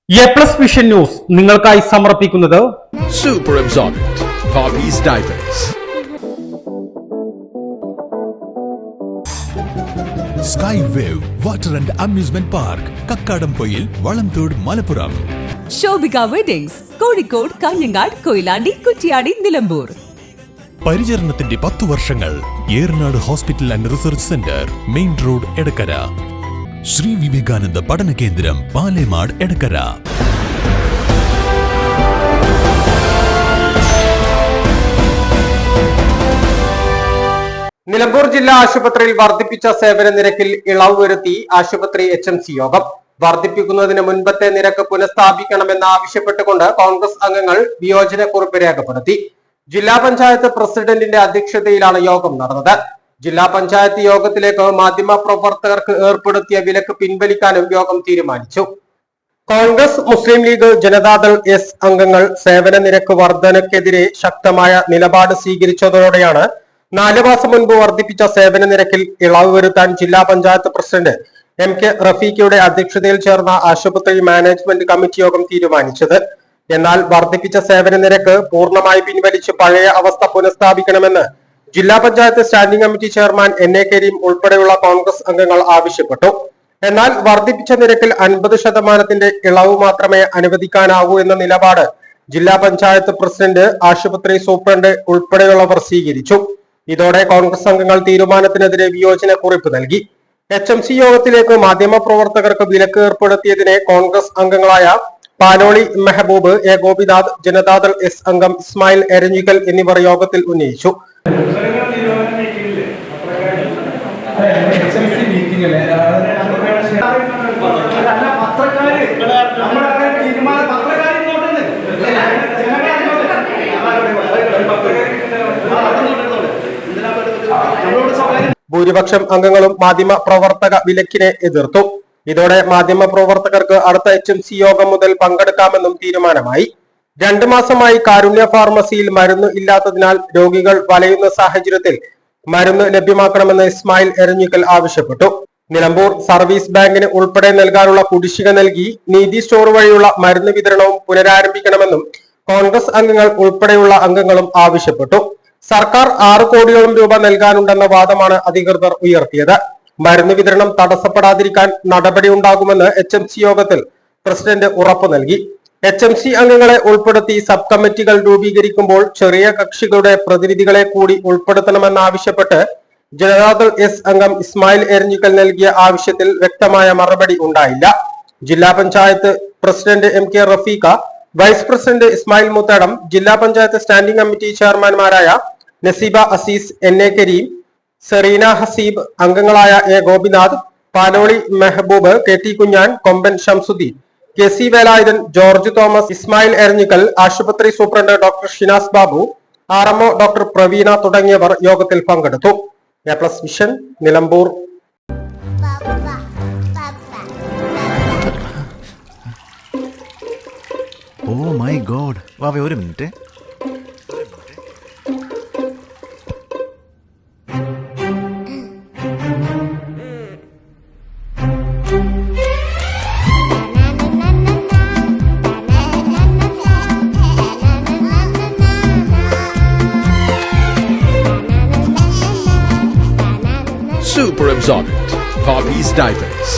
A+ vision news നിങ്ങൾക്കായി സമർപ്പിക്കുന്നത് Super Absorbent Poppy's Diapers. Sky Wave Water and Amusement Park, Kakkadampoyil, Valamthood, Malappuram. Shobika Weddings, Kozhikode, Kalyangad, Koilandi, Kuttiyadi, Nilambur. പരിചരണത്തിന്റെ 10 വർഷങ്ങൾ Eranad hospital and research centre, main road, Edakkara. Shri Vivekananda പഠന കേന്ദ്രം, പാലേമാട്, എടക്കര. നിലമ്പൂർ ജില്ലാ ആശുപത്രിയിൽ വർദ്ധിപ്പിച്ച സേവന നിരക്കിൽ ഇളവ് വരുത്തി ആശുപത്രി HMC യോഗം. വർദ്ധിപ്പിക്കുന്നതിന് മുൻപത്തെ നിരക്ക് പുനഃസ്ഥാപിക്കണമെന്ന് ആവശ്യപ്പെട്ടുകൊണ്ട് കോൺഗ്രസ് അംഗങ്ങൾ വിയോജനക്കുറിപ്പ് രേഖപ്പെടുത്തി. ജില്ലാ പഞ്ചായത്ത് പ്രസിഡന്റിന്റെ അധ്യക്ഷതയിലാണ് യോഗം നടന്നത്. ജില്ലാ പഞ്ചായത്ത് യോഗത്തിലേക്ക് മാധ്യമ പ്രവർത്തകർക്ക് ഏർപ്പെടുത്തിയ വിലക്ക് പിൻവലിക്കാനും യോഗം തീരുമാനിച്ചു. കോൺഗ്രസ്, മുസ്ലിം ലീഗ്, ജനതാദൾ എസ് അംഗങ്ങൾ സേവന നിരക്ക് വർധനയ്ക്കെതിരെ ശക്തമായ നിലപാട് സ്വീകരിച്ചതോടെയാണ് 4 മാസം മുൻപ് വർദ്ധിപ്പിച്ച സേവന നിരക്കിൽ ഇളവ് വരുത്താൻ ജില്ലാ പഞ്ചായത്ത് പ്രസിഡന്റ് MK റഫീഖയുടെ അധ്യക്ഷതയിൽ ചേർന്ന ആശുപത്രി മാനേജ്മെന്റ് കമ്മിറ്റി യോഗം തീരുമാനിച്ചത്. എന്നാൽ വർദ്ധിപ്പിച്ച സേവന നിരക്ക് പൂർണ്ണമായി പിൻവലിച്ച് പഴയ അവസ്ഥ പുനഃസ്ഥാപിക്കണമെന്ന് ജില്ലാ panchayat standing committee chairman NA Karim ഉൾപ്പെടെയുള്ള കോൺഗ്രസ് അംഗങ്ങൾ ആവശ്യപ്പെട്ടു. എന്നാൽ വർദ്ധിപ്പിച്ച നിരക്കിൽ 50% ഇളവ് മാത്രമേ അനുവദിക്കാനാവൂ എന്ന നിലപാട് ജില്ലാ പഞ്ചായത്ത് പ്രസിഡന്റ്, ആശുപത്രി സൂപ്രണ്ട് ഉൾപ്പെടെയുള്ളവർ സ്വീകരിച്ചു. ഇതോടെ കോൺഗ്രസ് അംഗങ്ങൾ തീരുമാനത്തിനെതിരെ വിയോജനക്കുറിപ്പ് നൽകി. HMC യോഗത്തിലേക്ക് മാധ്യമപ്രവർത്തകർക്ക് വിലക്ക് ഏർപ്പെടുത്തിയതിനെ കോൺഗ്രസ് അംഗങ്ങളായ പാലോളി മെഹബൂബ്, A ഗോപിനാഥ്, ജനതാദൾ എസ് അംഗം ഇസ്മായിൽ എരഞ്ഞിക്കൽ എന്നിവർ യോഗത്തിൽ ഉന്നയിച്ചു. ഭൂരിപക്ഷം അംഗങ്ങളും മാധ്യമ പ്രവർത്തക വിലക്കിനെ എതിർത്തു. ഇതോടെ മാധ്യമ പ്രവർത്തകർക്ക് അടുത്ത HMC യോഗം മുതൽ പങ്കെടുക്കാമെന്നും തീരുമാനമായി. 2 മാസമായി കാരുണ്യ ഫാർമസിയിൽ മരുന്ന് ഇല്ലാത്തതിനാൽ രോഗികൾ വലയുന്ന സാഹചര്യത്തിൽ മരുന്ന് ലഭ്യമാക്കണമെന്ന് ഇസ്മായിൽ എരഞ്ഞിക്കൽ ആവശ്യപ്പെട്ടു. നിലമ്പൂർ സർവീസ് ബാങ്കിന് ഉൾപ്പെടെ നൽകാനുള്ള കുടിശ്ശിക നൽകി നീതി സ്റ്റോർ വഴിയുള്ള മരുന്ന് വിതരണവും പുനരാരംഭിക്കണമെന്നും കോൺഗ്രസ് അംഗങ്ങൾ ഉൾപ്പെടെയുള്ള അംഗങ്ങളും ആവശ്യപ്പെട്ടു. സർക്കാർ 6 കോടിയോളം രൂപ നൽകാനുണ്ടെന്ന വാദമാണ് അധികൃതർ ഉയർത്തിയത്. മരുന്ന് വിതരണം തടസ്സപ്പെടാതിരിക്കാൻ നടപടി ഉണ്ടാകുമെന്ന് HMC യോഗത്തിൽ പ്രസിഡന്റ് ഉറപ്പു നൽകി. HMC അംഗങ്ങളെ ഉൾപ്പെടുത്തി സബ് കമ്മിറ്റികൾ രൂപീകരിക്കുമ്പോൾ ചെറിയ കക്ഷികളുടെ പ്രതിനിധികളെ കൂടി ഉൾപ്പെടുത്തണമെന്നാവശ്യപ്പെട്ട് ജനതാദൾ എസ് അംഗം ഇസ്മായിൽ എരഞ്ഞിക്കൽ നൽകിയ ആവശ്യത്തിൽ വ്യക്തമായ മറുപടി ഉണ്ടായില്ല. ജില്ലാ panchayat president MK Rafeeqa, vice president Ismail Muthadam, ജില്ലാ പഞ്ചായത്ത് സ്റ്റാൻഡിംഗ് കമ്മിറ്റി ചെയർമാൻമാരായ നസീബ അസീസ്, NA കരീം, സെറീന ഹസീബ്, അംഗങ്ങളായ A Gopinath, Paloli Mehboob, KT Kunhan, Komban Shamsuddin, KC Velayudhan, George Thomas, Ismail Eranhikkal, ആശുപത്രി superintendent doctor Shinas Babu, RMO doctor Praveena തുടങ്ങിയവർ യോഗത്തിൽ പങ്കെടുത്തു. എ+ vision, Nilambur. Oh my God! വാവേ ഒരു minute. Super Absorbent Poppy's Diapers.